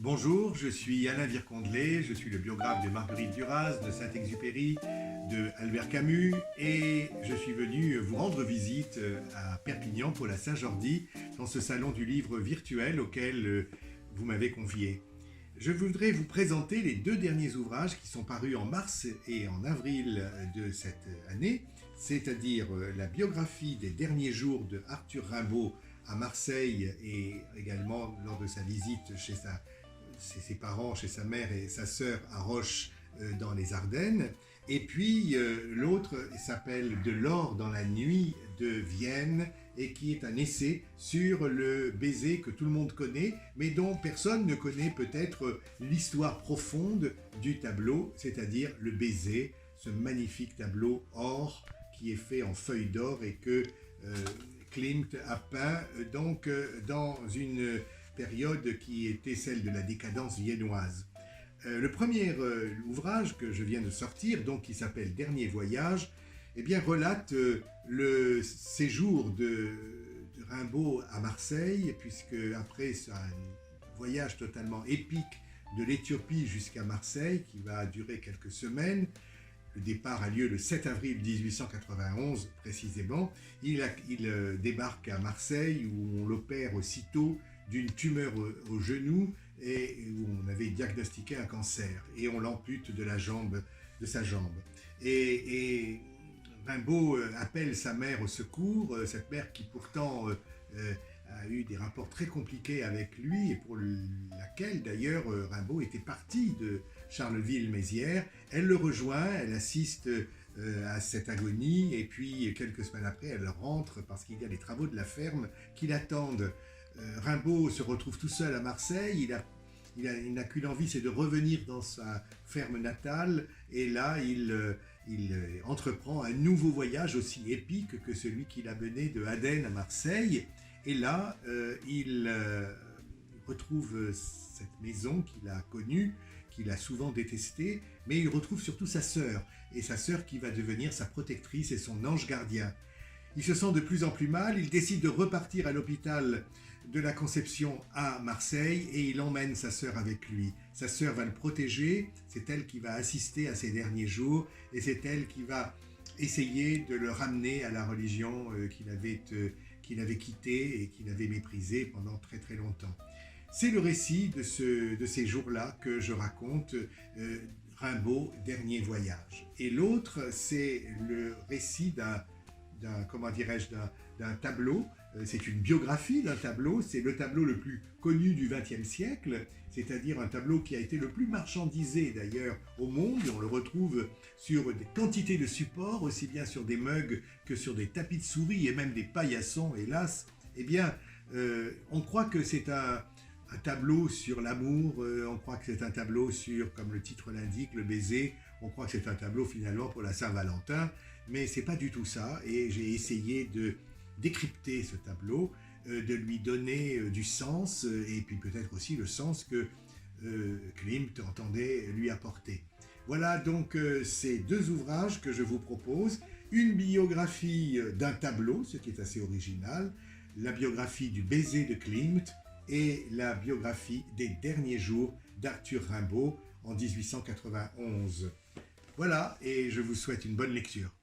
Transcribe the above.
Bonjour, je suis Alain Vircondelet, je suis le biographe de Marguerite Duras, de Saint-Exupéry, de Albert Camus et je suis venu vous rendre visite à Perpignan pour la Saint-Jordi dans ce salon du livre virtuel auquel vous m'avez convié. Je voudrais vous présenter les deux derniers ouvrages qui sont parus en mars et en avril de cette année, c'est-à-dire la biographie des derniers jours de Arthur Rimbaud à Marseille et également lors de sa visite chez ses parents, chez sa mère et sa sœur à Roche dans les Ardennes. Et puis l'autre s'appelle De l'or dans la nuit de Vienne et qui est un essai sur le baiser que tout le monde connaît, mais dont personne ne connaît peut-être l'histoire profonde du tableau, c'est-à-dire le baiser, ce magnifique tableau or qui est fait en feuilles d'or et que Klimt a peint donc dans une période qui était celle de la décadence viennoise. Le premier ouvrage que je viens de sortir, donc qui s'appelle Dernier voyage, eh bien, relate le séjour de Rimbaud à Marseille, puisque après un voyage totalement épique de l'Éthiopie jusqu'à Marseille, qui va durer quelques semaines, le départ a lieu le 7 avril 1891 précisément, il débarque à Marseille où on l'opère aussitôt d'une tumeur au genou et où on avait diagnostiqué un cancer et on l'ampute de sa jambe. Et Rimbaud appelle sa mère au secours, cette mère qui pourtant a eu des rapports très compliqués avec lui et pour laquelle d'ailleurs Rimbaud était parti de Charleville-Mézières. Elle le rejoint, elle assiste à cette agonie et puis quelques semaines après elle rentre parce qu'il y a les travaux de la ferme qui l'attendent. Rimbaud se retrouve tout seul à Marseille, il n'a qu'une envie, c'est de revenir dans sa ferme natale et là il entreprend un nouveau voyage aussi épique que celui qu'il a mené de Aden à Marseille. Et là, il retrouve cette maison qu'il a connue, qu'il a souvent détestée, mais il retrouve surtout sa sœur, et sa sœur qui va devenir sa protectrice et son ange gardien. Il se sent de plus en plus mal, il décide de repartir à l'hôpital de la Conception à Marseille et il emmène sa sœur avec lui. Sa sœur va le protéger, c'est elle qui va assister à ses derniers jours et c'est elle qui va essayer de le ramener à la religion qu'il avait quittée et qu'il avait méprisée pendant très très longtemps. C'est le récit de ces jours-là que je raconte, Rimbaud, Dernier voyage. Et l'autre, c'est le récit d'un tableau, c'est une biographie d'un tableau, c'est le tableau le plus connu du XXe siècle, c'est-à-dire un tableau qui a été le plus marchandisé d'ailleurs au monde, et on le retrouve sur des quantités de supports, aussi bien sur des mugs que sur des tapis de souris et même des paillassons, hélas. Eh bien, on croit que c'est un tableau sur l'amour, on croit que c'est un tableau sur, comme le titre l'indique, le baiser, on croit que c'est un tableau finalement pour la Saint-Valentin, mais c'est pas du tout ça, et j'ai essayé de décrypter ce tableau, de lui donner du sens, et puis peut-être aussi le sens que Klimt entendait lui apporter. Voilà donc ces deux ouvrages que je vous propose, une biographie d'un tableau, ce qui est assez original, la biographie du baiser de Klimt, et la biographie des derniers jours d'Arthur Rimbaud en 1891. Voilà, et je vous souhaite une bonne lecture.